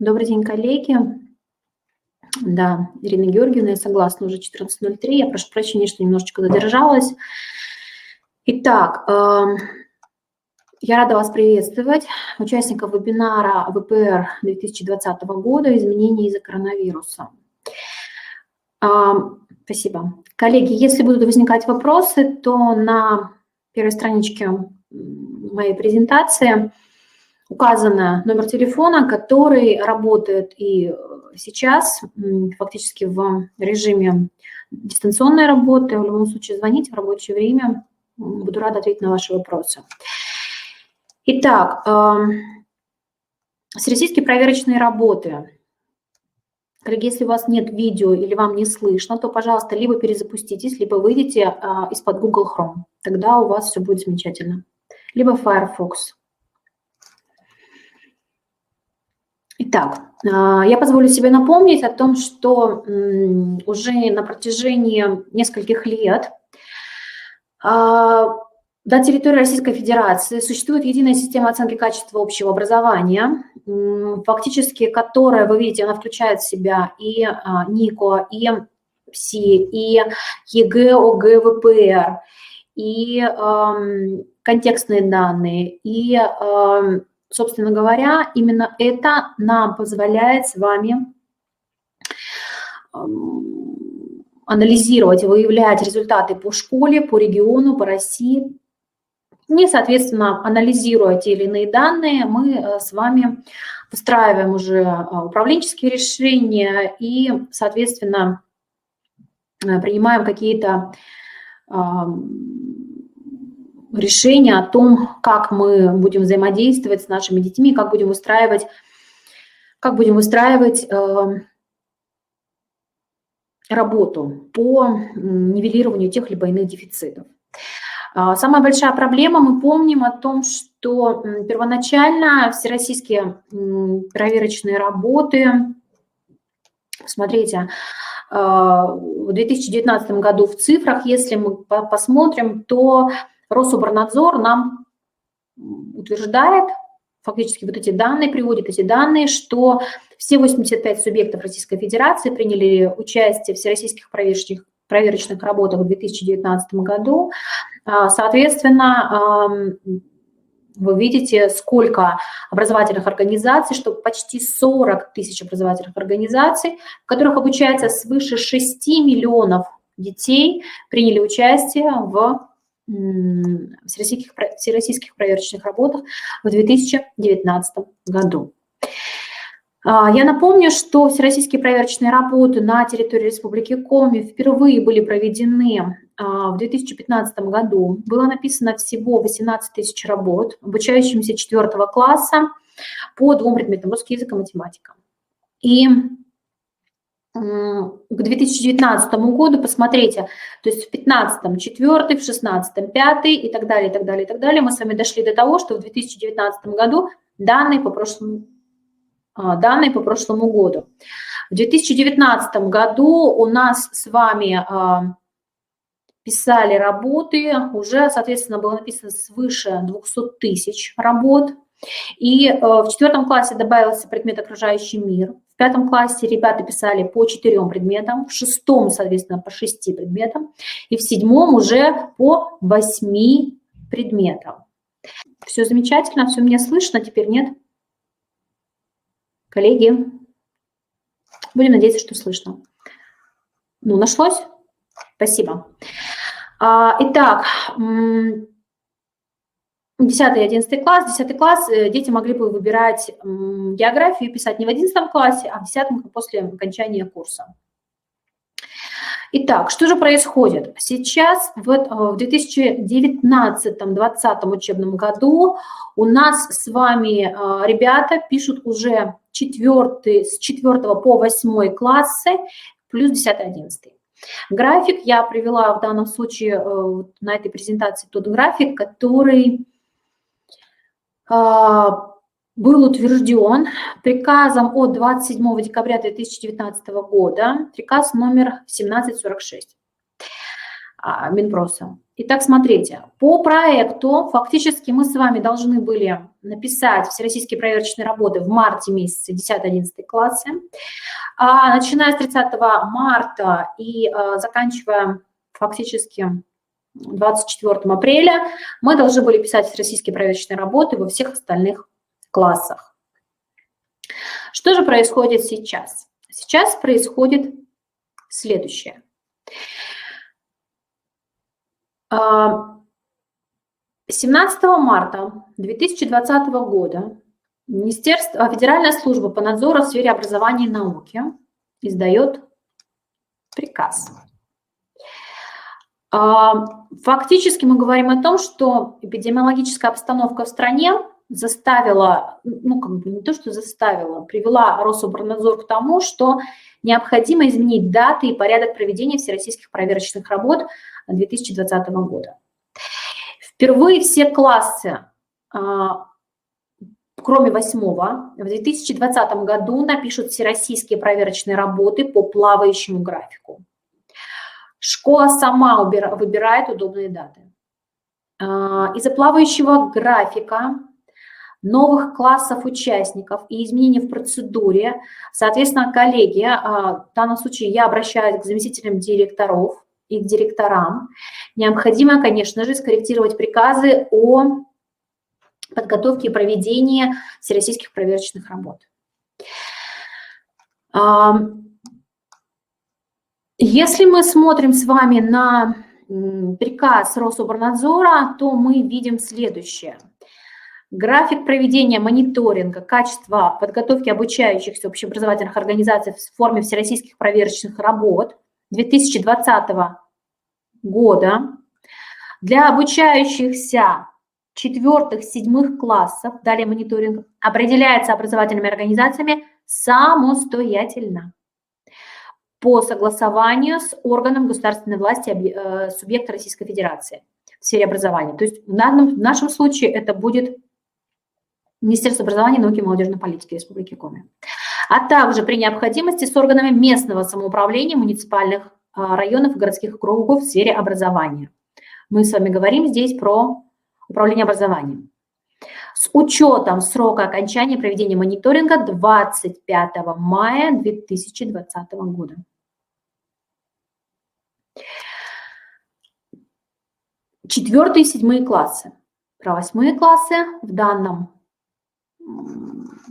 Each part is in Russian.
Добрый день, коллеги. Да, Ирина Георгиевна, я согласна, уже 14:03. Я прошу прощения, что немножечко задержалась. Итак, я рада вас приветствовать, участников вебинара ВПР 2020 года «Изменения из-за коронавируса». Спасибо. Коллеги, если будут возникать вопросы, то на первой страничке моей презентации указан номер телефона, который работает и сейчас, фактически в режиме дистанционной работы. В любом случае звоните в рабочее время, буду рада ответить на ваши вопросы. Итак, всероссийские проверочные работы. Коллеги, если у вас нет видео или вам не слышно, то, пожалуйста, либо перезапуститесь, либо выйдите из-под Google Chrome. Тогда у вас все будет замечательно. Либо Firefox. Итак, я позволю себе напомнить о том, что уже на протяжении нескольких лет на территории Российской Федерации существует единая система оценки качества общего образования, фактически которая, вы видите, она включает в себя и НИКО, и ПСИ, и ЕГЭ, ОГЭ, ВПР, и контекстные данные, и, собственно говоря, именно это нам позволяет с вами анализировать и выявлять результаты по школе, по региону, по России. И, соответственно, анализируя те или иные данные, мы с вами выстраиваем уже управленческие решения и, соответственно, принимаем какие-то решения о том, как мы будем взаимодействовать с нашими детьми, как будем выстраивать работу по нивелированию тех либо иных дефицитов. Самая большая проблема, мы помним о том, что первоначально всероссийские проверочные работы, смотрите, в 2019 году в цифрах, если мы посмотрим, то Рособорнадзор нам утверждает, фактически вот эти данные, приводит эти данные, что все 85 субъектов Российской Федерации приняли участие в всероссийских проверочных работах в 2019 году. Соответственно, вы видите, сколько образовательных организаций, что почти 40 тысяч образовательных организаций, в которых обучается свыше 6 миллионов детей, приняли участие в всероссийских проверочных работах в 2019 году. Я напомню, что всероссийские проверочные работы на территории Республики Коми впервые были проведены в 2015 году. Было написано всего 18 тысяч работ, обучающимся 4 класса по 2 предметам: русский язык и математика. И к 2019 году, посмотрите, то есть в 2015 4, в 2016 5 и так далее, и так далее, и так далее. Мы с вами дошли до того, что в 2019 году данные по прошлому году. В 2019 году у нас с вами писали работы, уже, соответственно, было написано свыше 200 тысяч работ. И в 4 классе добавился предмет «Окружающий мир». В 5 классе ребята писали по 4 предметам, в 6, соответственно, по 6 предметам, и в 7 уже по 8 предметам. Все замечательно, все меня слышно, теперь нет? Коллеги, будем надеяться, что слышно. Ну, нашлось? Спасибо. Итак, 10 и 11 класс. 10 класс дети могли бы выбирать географию и писать не в 11 классе, а в 10 после окончания курса. Итак, что же происходит? Сейчас в 2019-2020 учебном году у нас с вами ребята пишут уже с 4 по 8 классы плюс 10-11. График я привела в данном случае на этой презентации тот график, который был утвержден приказом от 27 декабря 2019 года, приказ номер 1746 Минпроса. Итак, смотрите, по проекту фактически мы с вами должны были написать всероссийские проверочные работы в марте месяце 10-11 классы. А начиная с 30 марта и заканчивая фактически 24 апреля, мы должны были писать всероссийские проверочные работы во всех остальных классах. Что же происходит сейчас? Сейчас происходит следующее. 17 марта 2020 года Федеральная служба по надзору в сфере образования и науки издает приказ. Фактически мы говорим о том, что эпидемиологическая обстановка в стране заставила, не то что заставила, привела Рособорнадзор к тому, что необходимо изменить даты и порядок проведения всероссийских проверочных работ 2020 года. Впервые все классы, кроме 8-го, в 2020 году напишут всероссийские проверочные работы по плавающему графику. Школа сама выбирает удобные даты. Из-за плавающего графика, новых классов участников и изменений в процедуре, соответственно, коллеги, в данном случае я обращаюсь к заместителям директоров и к директорам, необходимо, конечно же, скорректировать приказы о подготовке и проведении всероссийских проверочных работ. Если мы смотрим с вами на приказ Рособорнадзора, то мы видим следующее. График проведения мониторинга качества подготовки обучающихся общеобразовательных организаций в форме всероссийских проверочных работ 2020 года для обучающихся 4-7 классов, далее мониторинг, определяется образовательными организациями самостоятельно по согласованию с органом государственной власти субъекта Российской Федерации в сфере образования. То есть в нашем случае это будет Министерство образования, науки и молодежной политики Республики Коми. А также при необходимости с органами местного самоуправления, муниципальных районов и городских округов в сфере образования. Мы с вами говорим здесь про управление образованием. С учетом срока окончания проведения мониторинга 25 мая 2020 года. Четвертые и 7 классы. Про 8 классы в данном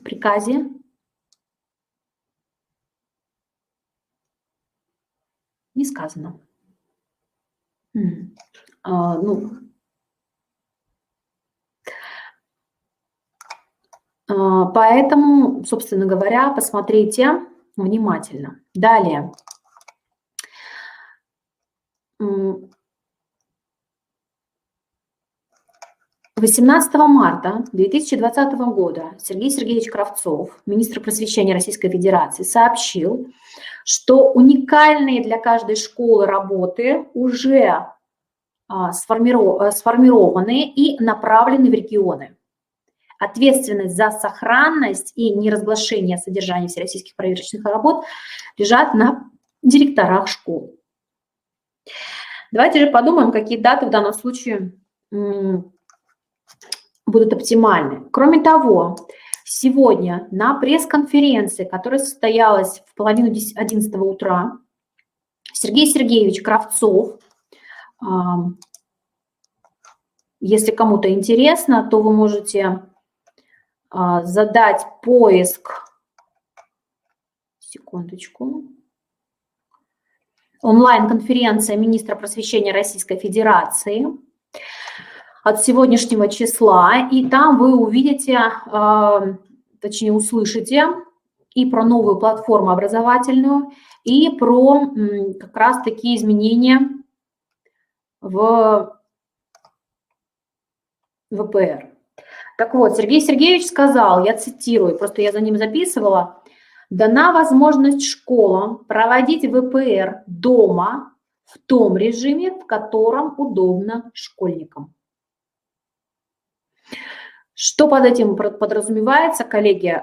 приказе не сказано. Поэтому, собственно говоря, посмотрите внимательно. Далее. 18 марта 2020 года Сергей Сергеевич Кравцов, министр просвещения Российской Федерации, сообщил, что уникальные для каждой школы работы уже сформированы и направлены в регионы. Ответственность за сохранность и неразглашение содержания всероссийских проверочных работ лежат на директорах школ. Давайте же подумаем, какие даты в данном случае будут оптимальны. Кроме того, сегодня на пресс-конференции, которая состоялась в половину 11 утра, Сергей Сергеевич Кравцов, если кому-то интересно, то вы можете задать поиск, секундочку, онлайн-конференция министра просвещения Российской Федерации от сегодняшнего числа, и там вы увидите, точнее услышите и про новую платформу образовательную, и про как раз такие изменения в ВПР. Так вот, Сергей Сергеевич сказал, я цитирую, просто я за ним записывала, дана возможность школам проводить ВПР дома в том режиме, в котором удобно школьникам. Что под этим подразумевается, коллеги?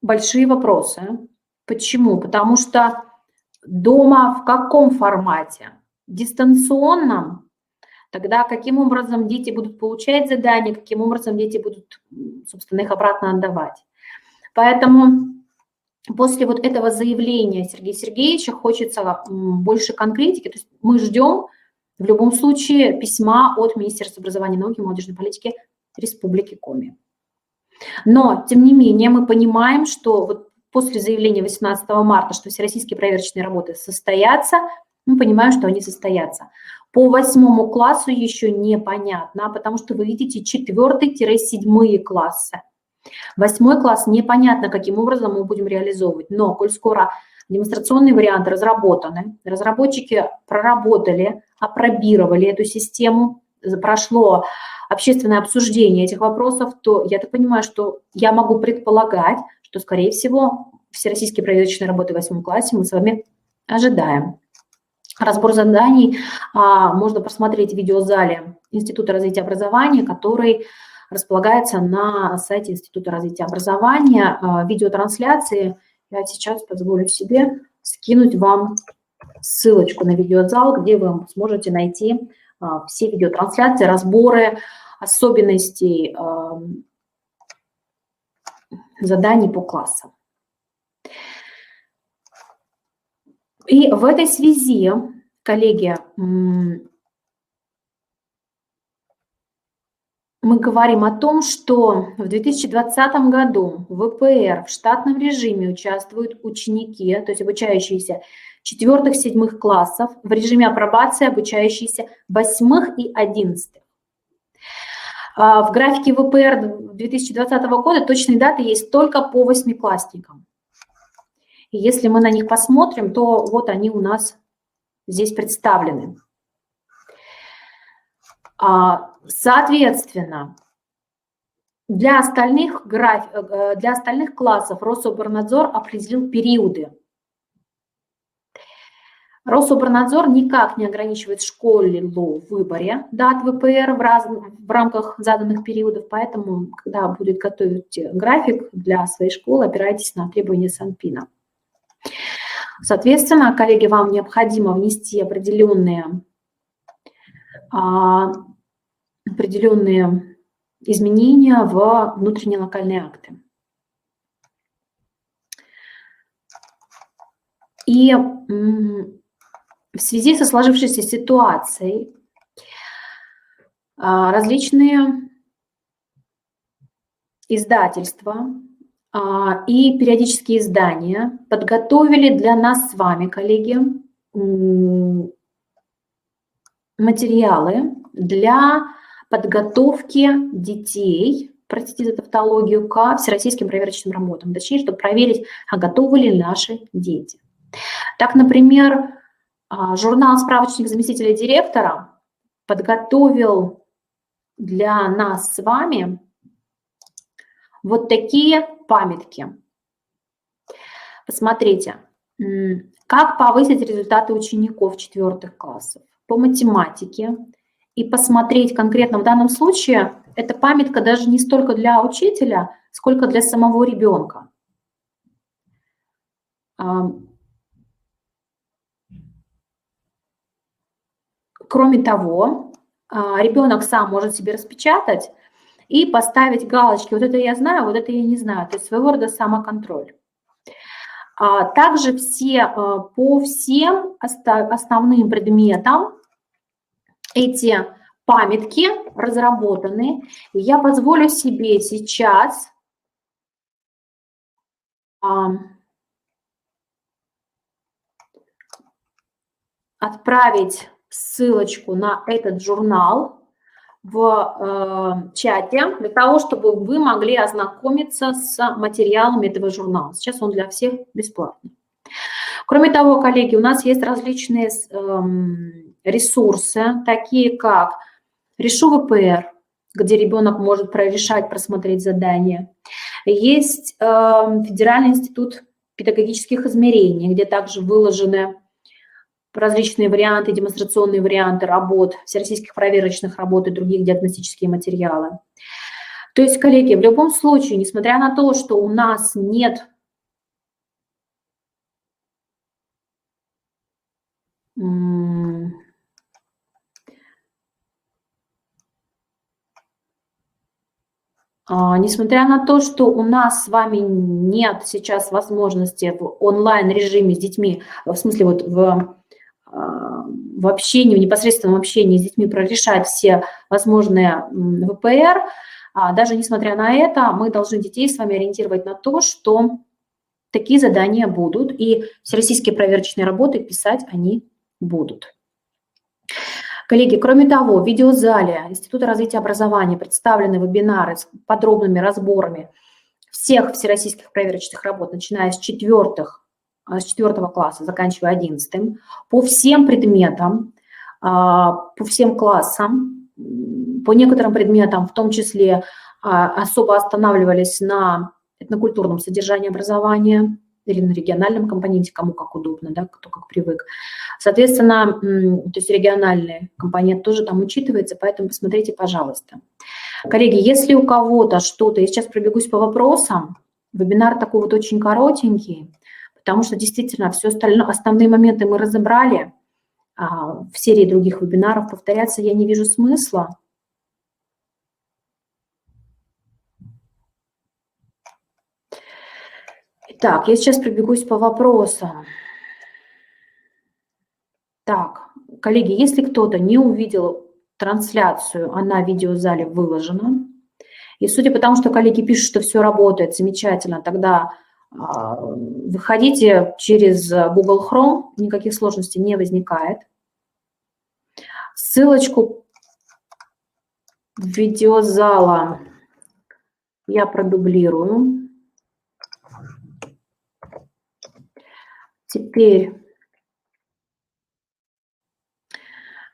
Большие вопросы. Почему? Потому что дома в каком формате? дистанционном, тогда каким образом дети будут получать задания, каким образом дети будут, собственно, их обратно отдавать. Поэтому после вот этого заявления Сергея Сергеевича хочется больше конкретики. То есть мы ждем в любом случае письма от Министерства образования, науки и молодежной политики Республики Коми. Но, тем не менее, мы понимаем, что вот после заявления 18 марта, что всероссийские проверочные работы состоятся, мы понимаем, что они состоятся. По 8 классу еще непонятно, потому что вы видите 4-7 классы. 8 класс непонятно, каким образом мы будем реализовывать. Но, коль скоро демонстрационные варианты разработаны, разработчики проработали, опробировали эту систему, прошло общественное обсуждение этих вопросов, то я так понимаю, что я могу предполагать, что, скорее всего, всероссийские проверочные работы в 8 классе мы с вами ожидаем. Разбор заданий можно посмотреть в видеозале Института развития образования, который располагается на сайте Института развития образования. Видеотрансляции я сейчас позволю себе скинуть вам ссылочку на видеозал, где вы сможете найти все видеотрансляции, разборы особенностей заданий по классам. И в этой связи, коллеги, мы говорим о том, что в 2020 году в ВПР в штатном режиме участвуют ученики, то есть обучающиеся 4-7 классов, в режиме апробации обучающиеся 8 и 11. В графике ВПР 2020 года точные даты есть только по 8-классникам. И если мы на них посмотрим, то вот они у нас здесь представлены. Соответственно, для остальных классов Рособорнадзор определил периоды. Рособорнадзор никак не ограничивает школу в выборе дат ВПР в рамках заданных периодов, поэтому, когда будет готовить график для своей школы, опирайтесь на требования Санпина. Соответственно, коллеги, вам необходимо внести определенные изменения в внутренние локальные акты. И в связи со сложившейся ситуацией различные издательства и периодические издания подготовили для нас с вами, коллеги, материалы для подготовки детей, простите за тавтологию, к всероссийским проверочным работам, точнее, чтобы проверить, а готовы ли наши дети. Так, например, журнал «Справочник заместителя директора» подготовил для нас с вами вот такие памятки. Посмотрите, как повысить результаты учеников 4 классов по математике. И посмотреть конкретно в данном случае, эта памятка даже не столько для учителя, сколько для самого ребенка. Кроме того, ребенок сам может себе распечатать и поставить галочки. Вот это я знаю, вот это я не знаю. То есть своего рода самоконтроль. Также по всем основным предметам эти памятки разработаны. И я позволю себе сейчас отправить ссылочку на этот журнал в чате, для того, чтобы вы могли ознакомиться с материалами этого журнала. Сейчас он для всех бесплатный. Кроме того, коллеги, у нас есть различные ресурсы, такие как «Решу ВПР», где ребенок может прорешать, просмотреть задания. Есть Федеральный институт педагогических измерений, где также выложены различные варианты, демонстрационные варианты работ, всероссийских проверочных работ и других диагностические материалы. То есть, коллеги, в любом случае, несмотря на то, что у нас нет Несмотря на то, что у нас с вами нет сейчас возможности в онлайн-режиме с детьми, в смысле вот в общении, в непосредственном общении с детьми прорешать все возможные ВПР, даже несмотря на это, мы должны детей с вами ориентировать на то, что такие задания будут, и всероссийские проверочные работы писать они будут. Коллеги, кроме того, в видеозале Института развития образования представлены вебинары с подробными разборами всех всероссийских проверочных работ, начиная с 4 класса, заканчивая 11, по всем предметам, по всем классам, по некоторым предметам, в том числе особо останавливались на этнокультурном содержании образования или на региональном компоненте, кому как удобно, да, кто как привык. Соответственно, то есть региональный компонент тоже там учитывается, поэтому посмотрите, пожалуйста. Коллеги, если у кого-то что-то, я сейчас пробегусь по вопросам, вебинар такой вот очень коротенький, потому что действительно все остальное, основные моменты мы разобрали, в серии других вебинаров повторяться я не вижу смысла. Итак, я сейчас пробегусь по вопросам. Так, коллеги, если кто-то не увидел трансляцию, она в видеозале выложена. И судя по тому, что коллеги пишут, что все работает замечательно, тогда выходите через Google Chrome, никаких сложностей не возникает. Ссылочку видеозала я продублирую. Теперь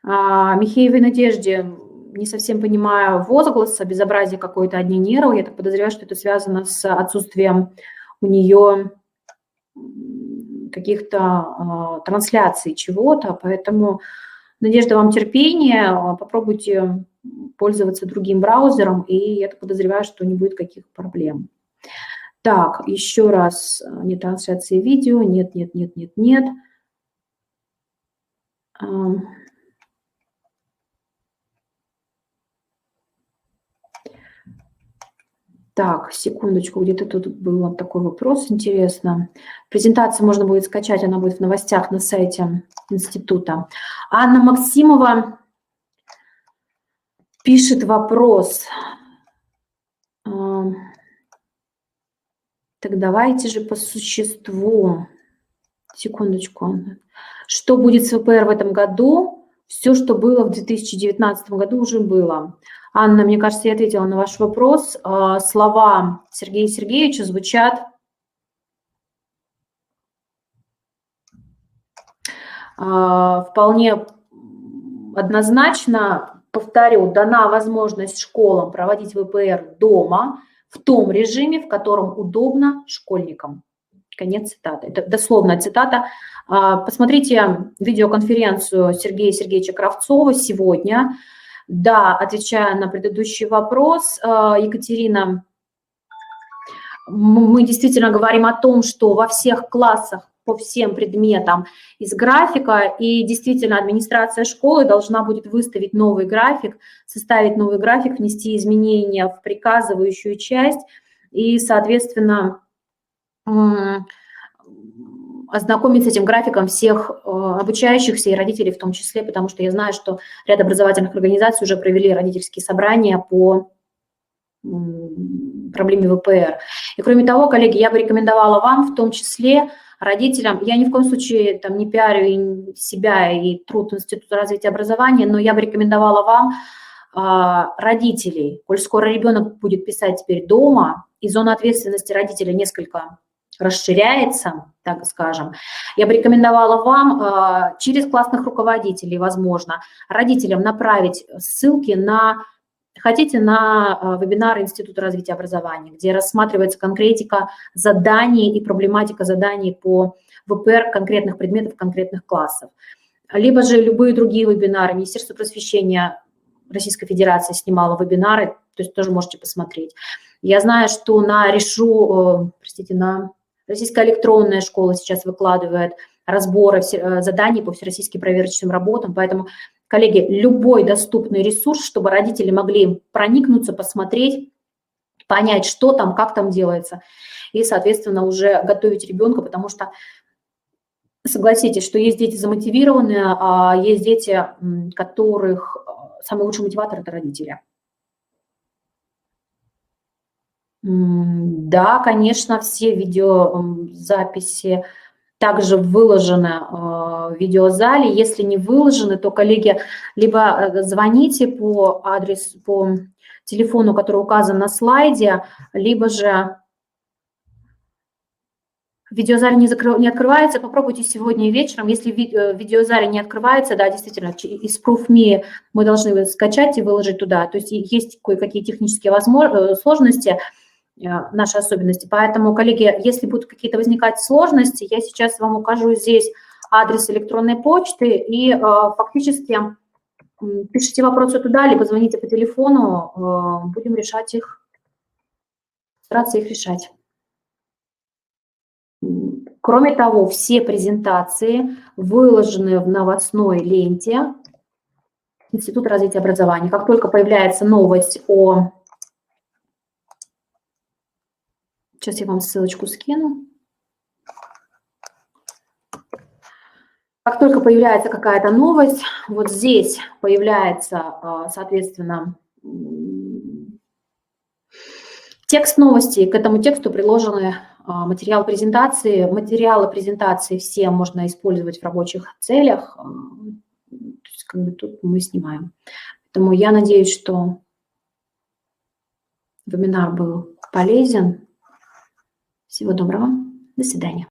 Михеевой Надежде, не совсем понимаю возгласа, безобразие какое-то одни нервы. Я так подозреваю, что это связано с отсутствием у нее каких-то трансляций чего-то. Поэтому, Надежда, вам терпения, попробуйте пользоваться другим браузером, и я так подозреваю, что не будет каких проблем. Так, еще раз, не трансляции видео, нет. Так, секундочку, где-то тут был вот такой вопрос, интересно. Презентацию можно будет скачать, она будет в новостях на сайте института. Анна Максимова пишет вопрос. Так давайте же по существу. Секундочку. Что будет с ВПР в этом году? Все, что было в 2019 году, уже было. Анна, мне кажется, я ответила на ваш вопрос. Слова Сергея Сергеевича звучат вполне однозначно. Повторю, дана возможность школам проводить ВПР дома в том режиме, в котором удобно школьникам. Конец цитаты. Это дословная цитата. Посмотрите видеоконференцию Сергея Сергеевича Кравцова сегодня. Да, отвечая на предыдущий вопрос, Екатерина, мы действительно говорим о том, что во всех классах по всем предметам из графика, и действительно администрация школы должна будет выставить новый график, составить новый график, внести изменения в приказывающую часть и, соответственно, ознакомить с этим графиком всех обучающихся и родителей в том числе, потому что я знаю, что ряд образовательных организаций уже провели родительские собрания по проблеме ВПР. И кроме того, коллеги, я бы рекомендовала вам, в том числе родителям, я ни в коем случае там не пиарю себя и труд Института развития образования, но я бы рекомендовала вам, родителей, коль скоро ребенок будет писать теперь дома, и зона ответственности родителя несколько расширяется, так скажем, я бы рекомендовала вам через классных руководителей, возможно, родителям направить ссылки на, хотите, на вебинары Института развития образования, где рассматривается конкретика заданий и проблематика заданий по ВПР конкретных предметов, конкретных классов. Либо же любые другие вебинары. Министерство просвещения Российской Федерации снимало вебинары, то есть тоже можете посмотреть. Я знаю, что на на Российская электронная школа сейчас выкладывает разборы заданий по всероссийским проверочным работам, поэтому, коллеги, любой доступный ресурс, чтобы родители могли проникнуться, посмотреть, понять, что там, как там делается, и, соответственно, уже готовить ребенка, потому что согласитесь, что есть дети замотивированные, а есть дети, которых самый лучший мотиватор – это родители. Да, конечно, все видеозаписи также выложены в видеозале. Если не выложены, то, коллеги, либо звоните по телефону, который указан на слайде, либо же в видеозале не открывается, попробуйте сегодня вечером. Если в видеозале не открывается, да, действительно, из ProofMe мы должны его скачать и выложить туда. То есть есть кое-какие технические сложности, наши особенности. Поэтому, коллеги, если будут какие-то возникать сложности, я сейчас вам укажу здесь адрес электронной почты, и фактически пишите вопросы туда, либо звоните по телефону, будем решать их, стараться их решать. Кроме того, все презентации выложены в новостной ленте Института развития образования. Как только появляется новость о... Сейчас я вам ссылочку скину. Как только появляется какая-то новость, вот здесь появляется, соответственно, текст новости. К этому тексту приложены материал презентации. Материалы презентации все можно использовать в рабочих целях. То есть, как бы тут мы снимаем. Поэтому я надеюсь, что вебинар был полезен. Всего доброго. До свидания.